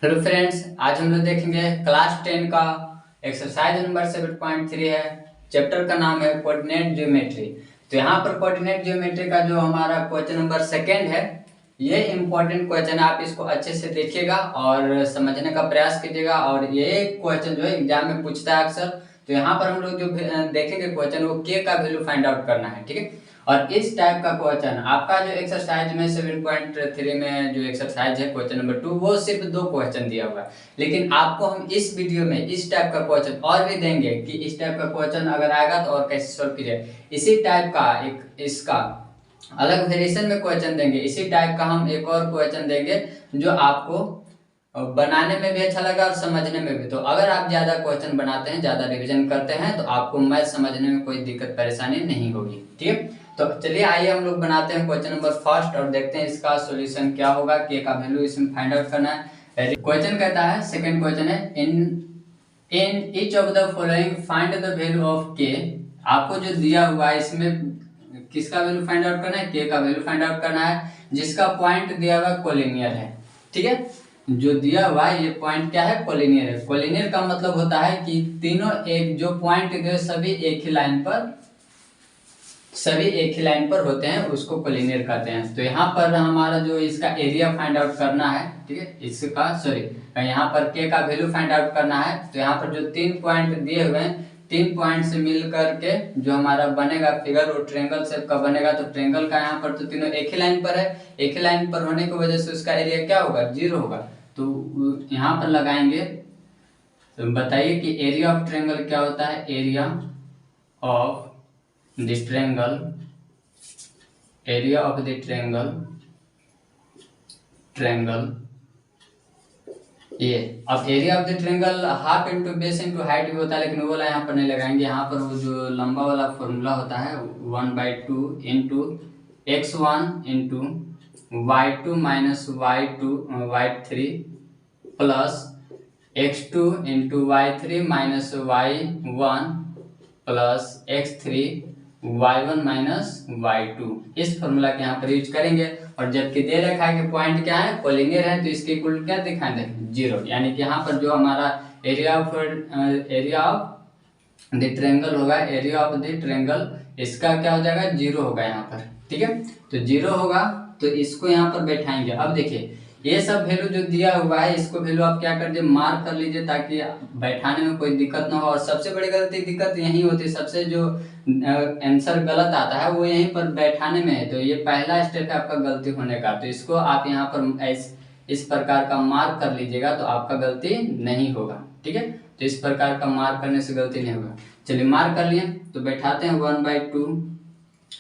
Hello friends, आज हम लोग देखेंगे क्लास 10 का एक्सरसाइज नंबर 7.3 है। चैप्टर का नाम है कोऑर्डिनेट ज्योमेट्री। तो यहाँ पर कोऑर्डिनेट ज्योमेट्री का जो हमारा क्वेश्चन नंबर सेकंड है, ये इम्पोर्टेंट क्वेश्चन है। आप इसको अच्छे से देखिएगा और समझने का प्रयास कीजिएगा। और ये क्वेश्चन जो है एग्जाम में पूछता है अक्सर। तो यहाँ पर हम लोग जो देखेंगे क्वेश्चन, वो के का वैल्यू फाइंड आउट करना है, ठीक है। और इस टाइप का क्वेश्चन आपका जो एक्सरसाइज में 7.3 में जो एक्सरसाइज है क्वेश्चन नंबर 2, वो सिर्फ 2 क्वेश्चन दिया हुआ है। लेकिन आपको हम इस वीडियो में इस टाइप का क्वेश्चन और भी देंगे कि इस टाइप का क्वेश्चन अगर आएगा तो और कैसे सॉल्व कीजिए। इसी टाइप का एक इसका अलग वेरिएशन में क्वेश्चन देंगे। इसी टाइप का हम एक और क्वेश्चन देंगे जो आपको बनाने में भी अच्छा लगा और समझने में भी। तो अगर आप ज्यादा क्वेश्चन बनाते हैं, ज्यादा रिवीजन करते हैं, तो आपको मैथ समझने में कोई दिक्कत परेशानी नहीं होगी, ठीक है। तो चलिए आइए हम लोग बनाते हैं क्वेश्चन नंबर फर्स्ट और देखते हैं इसका सॉल्यूशन क्या होगा। के का वैल्यू इसमें फाइंड आउट करना है। क्वेश्चन कहता है, सेकंड क्वेश्चन है, in each of the following find the value of के। आपको जो दिया हुआ है इसमें किसका वैल्यू फाइंड आउट करना है? के का वैल्यू फाइंड आउट करना है, जिसका पॉइंट दिया हुआ कोलिनियर है, ठीक है। जो दिया हुआ है ये पॉइंट क्या है? कोलिनियर है। कोलिनियर का मतलब होता है कि तीनों एक जो पॉइंट दिए सभी एक ही लाइन पर होते हैं, उसको कोलिनियर कहते हैं। तो यहाँ पर हमारा जो इसका एरिया फाइंड आउट करना है, ठीक है, इसका यहाँ पर के का वैल्यू फाइंड आउट करना है। तो यहाँ पर जो 3 पॉइंट दिए हुए हैं, 3 पॉइंट से मिल करके जो हमारा बनेगा फिगर, वो ट्रेंगल शेप का बनेगा। तो ट्रेंगल का यहाँ पर तो तीनों एक ही लाइन पर है, एक ही लाइन पर होने की वजह से उसका एरिया क्या होगा? 0 होगा। तो यहाँ पर लगाएंगे। तो बताइए कि एरिया ऑफ ट्रेंगल क्या होता है? एरिया ऑफ द ट्रेंगल ये। अब area of the triangle half into base into height भी होता है, लेकिन वो वाला यहाँ पर नहीं लगाएंगे। यहाँ पर वो जो लंबा वाला फॉर्मूला होता है 1/2 into x1 into y2 minus y3 plus x2 into y3 minus y1 plus x3 y1 minus y2, इस फॉर्मूला के यहाँ पर यूज करेंगे। और जबकि दे रखा है कि पॉइंट क्या है? कोलिनियर है, तो इसके इक्वल क्या दिखाएंगे? 0। यानी कि यहाँ पर जो हमारा एरिया ऑफ द ट्रेंगल होगा, एरिया ऑफ द ट्रेंगल, इसका क्या हो जाएगा? 0 होगा यहाँ पर, ठीक है। तो 0 होगा, तो इसको यहाँ पर बैठाएंगे। अब देखिए ये सब वैल्यू जो दिया हुआ है, इसको वैल्यू आप क्या कर दीजिए? मार्क कर लीजिए, ताकि बैठाने में कोई दिक्कत ना हो। और सबसे बड़ी दिक्कत यही होती है, सबसे जो आंसर गलत आता है वो यहीं पर बैठाने में है। तो ये पहला स्टेप है आपका गलती होने का। तो इसको आप यहाँ पर इस प्रकार का मार्क कर लीजिएगा, तो आपका गलती नहीं होगा, ठीक है। तो इस प्रकार का मार्क करने से गलती नहीं होगा। चलिए मार्क कर लिए, तो बैठाते हैं 1/2।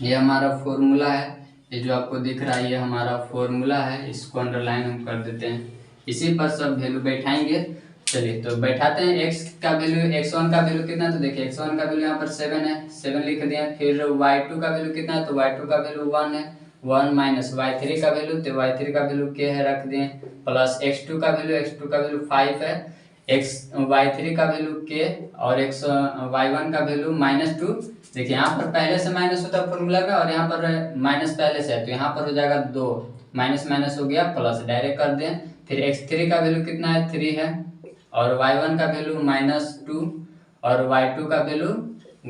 ये हमारा फॉर्मूला है, ये जो आपको दिख रहा है ये हमारा फॉर्मूला है, इसको अंडरलाइन हम कर देते हैं। इसी पर सब वैल्यू बैठाएंगे। चलिए तो बैठाते हैं। x का वैल्यू, x1 का वैल्यू कितना? तो देखिए x1 का वैल्यू यहाँ पर 7 है, 7 लिख दिया। फिर y2 का वैल्यू कितना है? तो y2 का वैल्यू 1 है, 1 माइनस y3 का वैल्यू, तो y3 का वैल्यू k है, रख दिए। प्लस x2 का वैल्यू 5 है, y3 का वैल्यू k और y1 का वैल्यू -2। देखिए यहाँ पर पहले से माइनस होता है फॉर्मूला में, और यहाँ पर माइनस पहले से है, तो यहाँ पर हो जाएगा 2, माइनस माइनस हो गया, प्लस डायरेक्ट कर दें। फिर x3 का वैल्यू कितना है? 3 है, और y1 का वैल्यू -2 और y2 का वैल्यू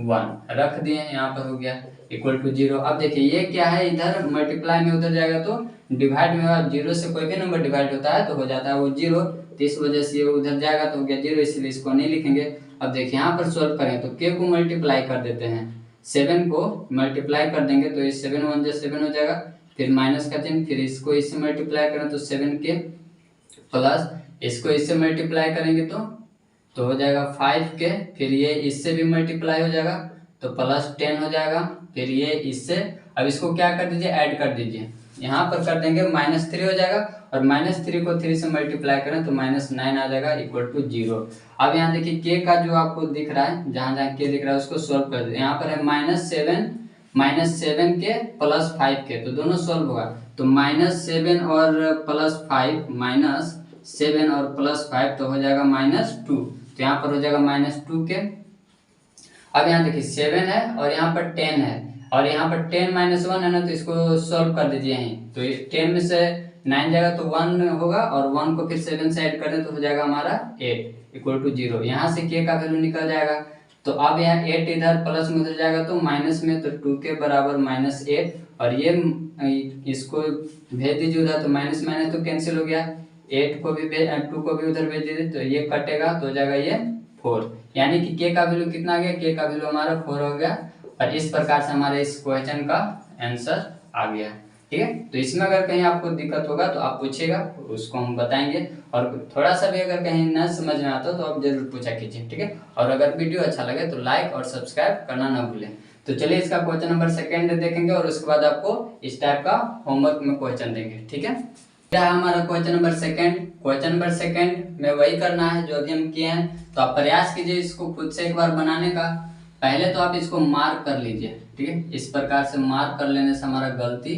1 रख दिए। यहाँ पर हो गया इक्वल टू 0। अब देखिए ये क्या है? इधर मल्टीप्लाई में उधर जाएगा तो डिवाइड में होगा। 0 से कोई भी नंबर डिवाइड होता है तो हो जाता है वो 0। तो इस वजह से ये उधर जाएगा तो हो गया 0, इसलिए इसको नहीं लिखेंगे। अब देखिए यहाँ पर सॉल्व करें तो k को मल्टीप्लाई कर देते हैं, 7 को मल्टीप्लाई कर देंगे तो इस 7 1 7 हो जाएगा। फिर माइनस का चिन्ह, फिर इसको इससे मल्टीप्लाई करें तो 7k प्लस इसको इससे मल्टीप्लाई करेंगे तो हो जाएगा 5k। फिर ये इससे भी मल्टीप्लाई हो जाएगा तो प्लस 10 हो जाएगा। फिर ये इससे, अब इसको क्या कर दीजिए? ऐड कर दीजिए। यहाँ पर कर देंगे -3 हो जाएगा, और -3 को 3 से मल्टीप्लाई करें तो -9 आ जाएगा इक्वल टू 0। अब यहाँ देखिए के का जो आपको दिख रहा है, जहाँ जहाँ के दिख रहा है उसको सोल्व कर दीजिए। यहाँ पर है -7 के प्लस 5k, तो दोनों सोल्व होगा। तो -7 और +5, -7 और +5 तो हो जाएगा -2। तो यहाँ पर हो जाएगा -2 के। अब यहाँ देखिए 7 है और यहाँ पर 10 है। और यहाँ पर 10 - 1 है ना, तो इसको सॉल्व कर दीजिए यहीं। तो 10 में से 9 जाएगा तो 1 होगा, और 1 को फिर 7 से ऐड कर दें तो हो जाएगा हमारा 8 = 0। यहाँ से k का वैल्यू निकल जाएगा। तो अब यहाँ 8 इधर प्लस में उधर जाएगा तो माइनस में, तो 2 के बराबर -8, और ये इसको भेज दीजिए उधर, तो माइनस माइनस तो कैंसिल हो गया, 8 को भी 2 को भी उधर भेज दीजिए, तो ये कटेगा तो हो जाएगा ये 4। यानी कि k का वैल्यू कितना आ गया, k का वैल्यू हमारा 4 हो गया। और इस प्रकार से हमारे इस क्वेश्चन का आंसर आ गया। ठीक है, तो इसमें अगर कहीं आपको दिक्कत होगा तो आप पूछिएगा, उसको हम बताएंगे। और थोड़ा सा भी अगर कहीं न समझ में आता हो तो आप जरूर पूछा कीजिए। ठीक है, और अगर वीडियो अच्छा लगे तो लाइक और सब्सक्राइब करना ना भूलें। तो चलिए इसका क्वेश्चन नंबर 2 देखेंगे, और उसके बाद आपको इस टाइप का होमवर्क में क्वेश्चन देंगे। ठीक है, क्या है हमारा क्वेश्चन नंबर 2। क्वेश्चन नंबर 2 में वही करना है जो अभी हम किए हैं। तो आप प्रयास कीजिए इसको खुद से एक बार बनाने का। पहले तो आप इसको मार्क कर लीजिए। ठीक है, इस प्रकार से मार्क कर लेने से हमारा गलती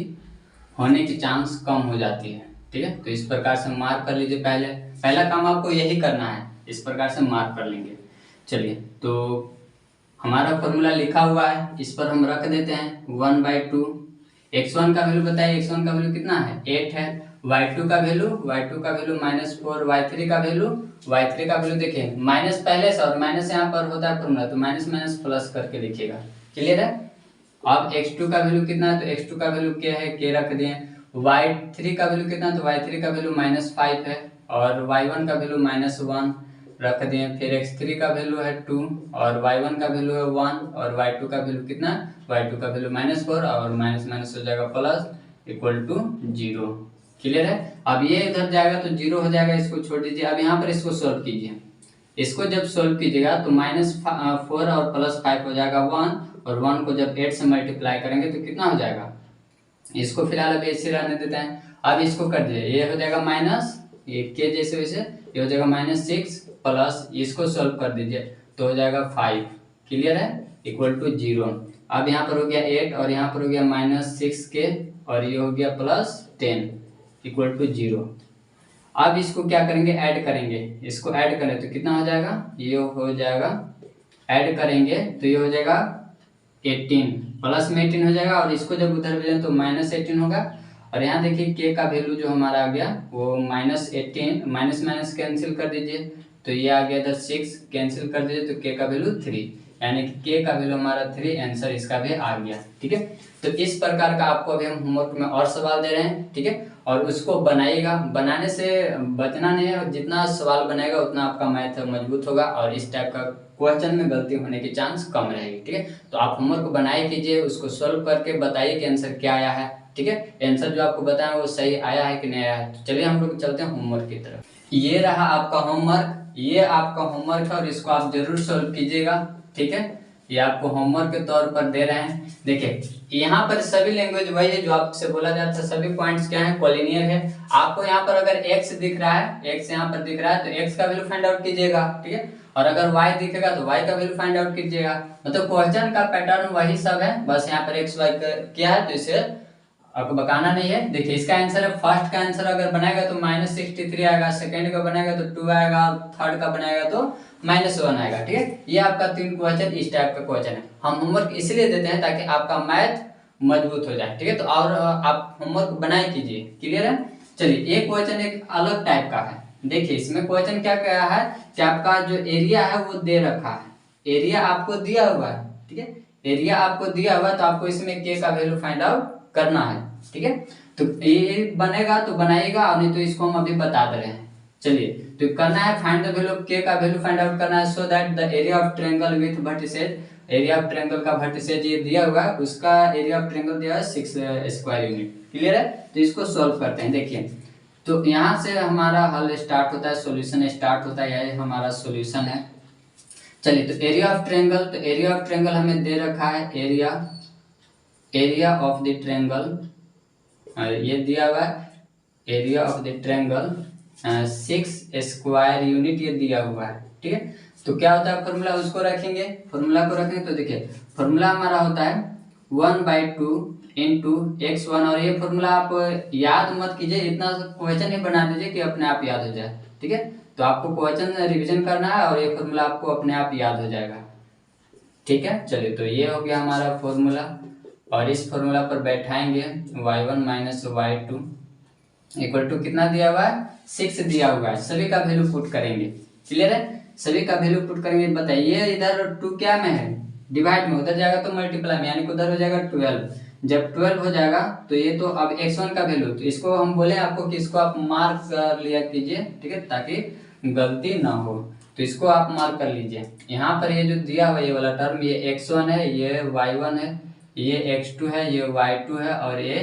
होने की चांस कम हो जाती है। ठीक है, तो इस प्रकार से मार्क कर लीजिए। पहला काम आपको यही करना है, इस प्रकार से मार्क कर लेंगे। चलिए, तो हमारा फॉर्मूला लिखा हुआ है, इस पर हम रख देते हैं 1/2। x1 का वैल्यू बताइए, x1 का वैल्यू कितना है, 8 है। y2 का वैल्यू -4, y3 का वैल्यू देखिए, माइनस पहले से और माइनस यहाँ पर होता है फॉर्मूला, तो माइनस माइनस प्लस करके लिखिएगा। क्लियर है। अब x2 का वैल्यू कितना है, तो x2 का वैल्यू क्या है, k रख दिए। y3 का वैल्यू कितना है, तो y3 का वैल्यू -5 है, और y1 का वैल्यू -1 रख दिए। फिर x3 का वैल्यू है 2, और y1 का वैल्यू है 1, और y2 का वैल्यू कितना, y2 का वैल्यू -4, और माइनस माइनस हो जाएगा प्लस = 0। क्लियर है। अब ये इधर जाएगा तो 0 हो जाएगा, इसको छोड़ दीजिए। अब यहाँ पर इसको सोल्व कीजिए। इसको जब सोल्व कीजिएगा तो -4 और +5 हो जाएगा 1, और 1 को जब 8 से मल्टीप्लाई करेंगे तो कितना हो जाएगा, इसको फिलहाल अभी ऐसे रहने देते हैं। अब इसको कर दीजिए, ये हो जाएगा माइनस, ये के जैसे वैसे ये हो जाएगा -6 प्लस, इसको सोल्व कर दीजिए तो हो जाएगा 5। क्लियर है, = 0। अब यहाँ पर हो गया 8, और यहाँ पर हो गया -6k, और ये हो गया +10 = 0। अब इसको क्या करेंगे, ऐड करेंगे। इसको ऐड करें तो कितना हो जाएगा, ये हो जाएगा, ऐड करेंगे तो ये हो जाएगा 18, प्लस में 18 हो जाएगा, और इसको जब उधर भेजें तो -18 होगा। और यहाँ देखिए k का वैल्यू जो हमारा आ गया वो -18, माइनस माइनस कैंसिल कर दीजिए, तो ये आ गया इधर 6 कैंसिल कर दीजिए, तो k का वैल्यू 3, यानी कि k का वैल्यू हमारा 3, आंसर इसका भी आ गया। ठीक है, तो इस प्रकार का आपको अभी हम होमवर्क में और सवाल दे रहे हैं। ठीक है, और उसको बनाइएगा, बनाने से बचना नहीं है, जितना सवाल बनाएगा उतना आपका मैथ मजबूत होगा, और इस टाइप का क्वेश्चन में गलती होने की चांस कम रहेगी। ठीक है, तो आप होमवर्क बनाए कीजिए, उसको सोल्व करके बताइए कि आंसर क्या आया है। ठीक है, आंसर जो आपको बताया वो सही आया है कि नहीं आया है। तो चलिए हम लोग चलते हैं होमवर्क की तरफ। ये रहा आपका होमवर्क, ये आपका होमवर्क है, और इसको आप जरूर सोल्व कीजिएगा। ठीक है, ये आपको होमवर्क के तौर पर दे रहे हैं। देखिए, यहाँ पर सभी लैंग्वेज वही है जो आपसे बोला जाता है, सभी पॉइंट्स क्या है, कॉलिनियर है। आपको यहाँ पर अगर x दिख रहा है, x यहाँ पर दिख रहा है, तो x का वैल्यू फाइंड आउट कीजिएगा। ठीक है, और अगर y दिखेगा तो y का वैल्यू फाइंड आउट कीजिएगा। मतलब क्वेश्चन का पैटर्न वही सब है, बस यहाँ पर x y क्या है तो इसे आपको बताना नहीं है। देखिए, इसका आंसर है, फर्स्ट का आंसर अगर बनाएगा तो -63 आएगा, सेकंड का बनाएगा तो 2 आएगा, थर्ड का बनाएगा तो -1 आएगा। ठीक है, ये आपका 3 क्वेश्चन इस टाइप का क्वेश्चन है। हम होमवर्क इसलिए देते हैं ताकि आपका मैथ मजबूत हो जाए। ठीक है, तो और आप होमवर्क बनाए कीजिए। क्लियर है। चलिए, एक क्वेश्चन एक अलग टाइप का है। देखिए, इसमें क्वेश्चन क्या कहा है कि आपका जो एरिया है वो दे रखा है, एरिया आपको दिया हुआ है। ठीक है, एरिया आपको दिया हुआ है, तो आपको इसमें के का वैल्यू फाइंड आउट करना है। ठीक है, तो ये बनेगा तो बनाइएगा, और नहीं तो इसको हम अभी बता दे रहे हैं। चलिए, तो करना है फाइंड द वैल्यू ऑफ के का वैल्यू फाइंड आउट करना है, so that the area of triangle with vertices, area of triangle का वर्टिसेज ये दिया हुआ है, उसका एरिया ऑफ ट्रायंगल दिया है 6 स्क्वायर यूनिट। क्लियर है, तो इसको सॉल्व करते हैं। देखिए, तो यहाँ से हमारा हल स्टार्ट होता है, सॉल्यूशन स्टार्ट होता है, यही हमारा सॉल्यूशन है। चलिए, तो एरिया ऑफ ट्रायंगल, तो एरिया ऑफ ट्रायंगल हमें दे रखा है, एरिया ऑफ द ट्रायंगल ये दिया हुआ है, area of the triangle 6 square unit ये दिया हुआ है। ठीक है, तो क्या होता है फॉर्मूला, उसको रखेंगे, फॉर्मूला को रखेंगे। तो देखिए, फॉर्मूला हमारा होता है 1/2 इंटू x1, और ये फॉर्मूला आप याद मत कीजिए, इतना क्वेश्चन ही बना दीजिए कि अपने आप याद हो जाए। ठीक है, तो आपको क्वेश्चन रिवीजन करना है, और ये फॉर्मूला आपको अपने आप याद हो जाएगा। ठीक है, चलिए, तो ये हो गया हमारा फॉर्मूला, और इस फॉर्मूला पर बैठाएंगे y1 minus y2 equal to कितना दिया हुआ है 6 दिया हुआ है। सभी का वैल्यू पुट करेंगे। क्लियर है, सभी का वैल्यू पुट करेंगे। बताइए इधर 2 क्या में है डिवाइड में, उधर जाएगा तो मल्टीप्लाई में, यानी कि उधर हो जाएगा 12। जब 12 हो जाएगा तो ये तो अब x1 का वैल्यू, तो इसको हम बोले आपको कि इसको आप मार्क कर लिया कीजिए, ठीक है, ताकि गलती ना हो। तो इसको आप मार्क कर लीजिए। यहाँ पर ये जो दिया हुआ ये वाला टर्म, ये x1 है, ये y1 है, ये x2 है, ये y2 है, और ये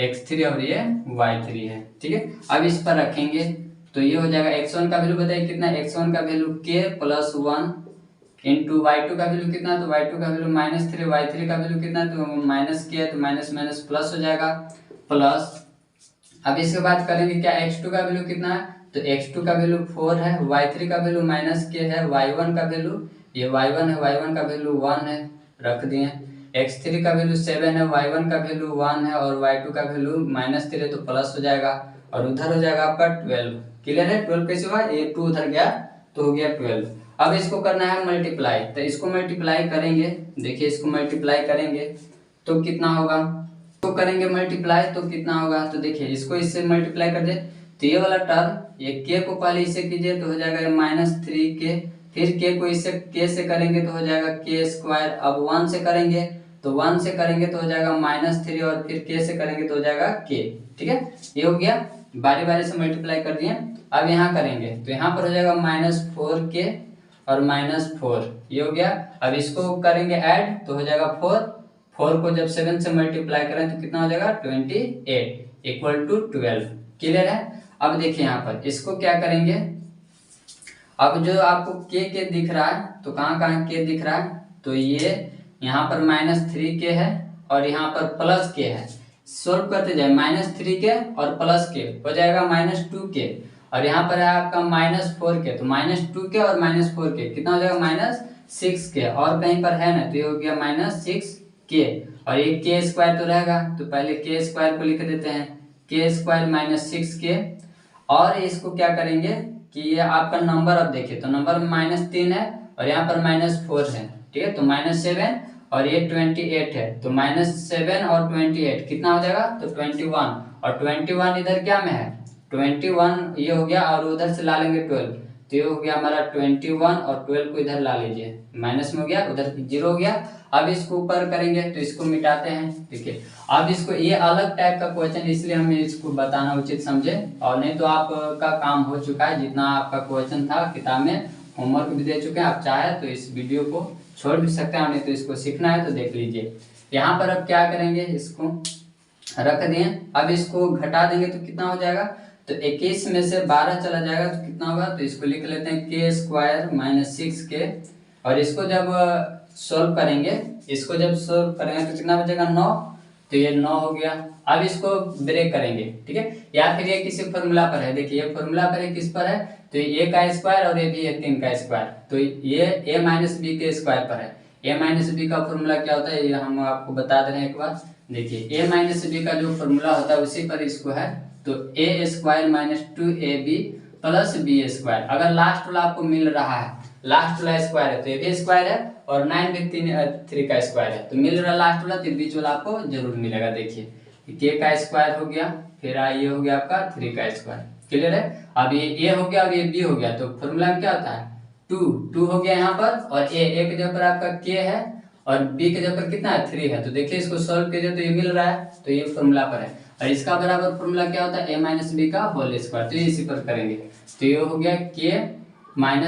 x3 और ये y3 है। ठीक है, अब इस पर रखेंगे तो ये हो जाएगा x1 का वैल्यू बताइए कितना, x1 का value k plus 1 into y2 का वैल्यू कितना, तो y2 का वैल्यू -3, y3 का वैल्यू कितना, तो माइनस k है, तो माइनस माइनस प्लस हो जाएगा प्लस। अब इसके बाद करेंगे क्या, x2 का वैल्यू कितना है, तो x2 का वैल्यू 4 है, y3 का वैल्यू -k है, y1 का वैल्यू ये y1 है, y1 का वैल्यू 1 है, रख दिए। x3 का वैल्यू 7 है, y1 का वैल्यू 1 है, और y2 का वैल्यू -3 है, तो प्लस हो जाएगा, और उधर हो जाएगा आपका 12। क्लियर है, 12 कैसे हुआ, ये 2 उधर गया तो हो गया 12। अब इसको करना है मल्टीप्लाई, तो इसको मल्टीप्लाई करेंगे। देखिए इसको मल्टीप्लाई करेंगे तो कितना होगा, तो करेंगे मल्टीप्लाई तो कितना होगा, तो देखिए इसको इससे मल्टीप्लाई कर दे तो ये वाला टर्म, ये k को पहले इससे कीजिए तो हो जाएगा -3k, फिर k को इससे k से करेंगे तो हो जाएगा k²। अब 1 से करेंगे तो 1 से करेंगे तो हो जाएगा -3, और फिर k से करेंगे तो हो जाएगा k। ठीक है, ये हो गया, बारी बारी से मल्टीप्लाई कर दिए। अब यहाँ करेंगे तो यहाँ पर हो जाएगा -4k और -4, ये हो गया। अब इसको करेंगे ऐड तो हो जाएगा 4 को जब 7 से मल्टीप्लाई करें तो कितना हो जाएगा 28 इक्वल टू 12। क्लियर है, अब देखिए यहाँ पर इसको क्या करेंगे, अब जो आपको के दिख रहा है तो कहाँ कहाँ के दिख रहा है, तो ये यहाँ पर -3k है और यहाँ पर +k है। सोल्व करते जाए -3k और +k हो जाएगा -2k, और यहाँ पर है आपका -4k, तो -2k और -4k कितना हो जाएगा -6k, और कहीं पर है ना तो ये हो गया -6k, और ये k² तो रहेगा, तो पहले k² को लिख देते हैं, k² -6k। और इसको क्या करेंगे कि ये आपका नंबर, अब देखिए तो नंबर -3 है और यहाँ पर -4 है, ठीक है, तो -7 और ये 28 है, तो -7 और 28 कितना हो जाएगा, तो 21, और 21 इधर क्या में है 21, ये हो गया, और उधर से ला लेंगे 12, तो ये हो गया हमारा 21, और 12 को इधर ला लीजिए, माइनस में हो गया, उधर 0 हो गया। अब इसको ऊपर करेंगे तो इसको मिटाते हैं। ठीक है, अब इसको, ये अलग टाइप का क्वेश्चन इसलिए हमें इसको बताना उचित समझे, और नहीं तो आपका काम हो चुका है, जितना आपका क्वेश्चन था किताब में होमवर्क भी दे चुके हैं। आप चाहे तो इस वीडियो को छोड़ भी सकते हैं, नहीं तो इसको सीखना है तो देख लीजिए। यहाँ पर अब क्या करेंगे, इसको रख दिए, अब इसको घटा देंगे तो कितना हो जाएगा, तो 21 में से 12 चला जाएगा तो कितना होगा, तो इसको लिख लेते हैं k² -6k, और इसको जब सोल्व करेंगे, इसको जब सोल्व करेंगे तो कितना बचेगा 9, तो ये 9 हो गया। अब इसको ब्रेक करेंगे, ठीक है, या फिर ये किसी फॉर्मूला पर है, देखिए ये फॉर्मूला पर है, किस पर है, तो ये a का स्क्वायर और ये भी है 3 का स्क्वायर, तो ये a - b के स्क्वायर पर है। a - b का फॉर्मूला क्या होता है ये हम आपको बता दे रहे हैं एक बार। देखिए a - b का जो फॉर्मूला होता है उसी पर इसको है, तो a² - 2ab + b²। अगर लास्ट वाला आपको मिल रहा है, लास्ट वाला स्क्वायर है तो ये भी स्क्वायर है, और 9 भी 3 का स्क्वायर है, तो मिल रहा लास्ट वाला, तो बीच वाला आपको जरूर मिलेगा। देखिए k का स्क्वायर हो गया, फिर ये हो गया आपका 3 का स्क्वायर। क्लियर है, अब ये a हो गया और ये b हो गया, तो फॉर्मूला में क्या होता है 2 हो गया यहाँ पर, और a के जगह पर आपका k है और b के जगह पर कितना है 3 है, तो देखिए इसको सॉल्व कीजिए तो ये मिल रहा है, तो ये फॉर्मूला पर है। और इसका बराबर फॉर्मूला क्या होता है a - b का होल स्क्वायर, तो ये इसी पर करेंगे, तो ये हो गया k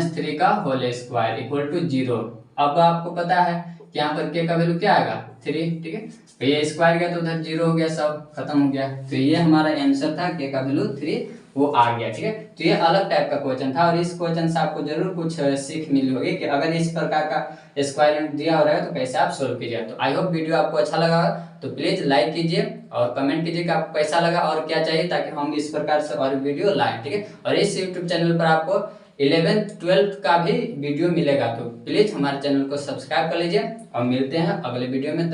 - 3 का होल स्क्वायर इक्वल टू 0। अब आपको पता है कि यहाँ पर k का वैल्यू क्या आएगा 3, ठीक है, तो ये स्क्वायर गया तो उधर 0 हो गया, सब खत्म हो गया, तो ये हमारा आंसर था, k का वैल्यू 3 वो आ गया। ठीक है, तो ये अलग टाइप का क्वेश्चन था, और इस क्वेश्चन से आपको जरूर कुछ सीख मिली होगी कि अगर इस प्रकार का स्क्वायर दिया हो रहा है तो कैसे आप सोल्व कीजिए। तो आई होप वीडियो आपको अच्छा लगा, तो प्लीज लाइक कीजिए और कमेंट कीजिए कि आपको कैसा लगा और क्या चाहिए, ताकि हम इस प्रकार से और वीडियो लाएं। ठीक है, और इस यूट्यूब चैनल पर आपको 11th 12th का भी वीडियो मिलेगा, तो प्लीज हमारे चैनल को सब्सक्राइब कर लीजिए, और मिलते हैं अगले वीडियो में।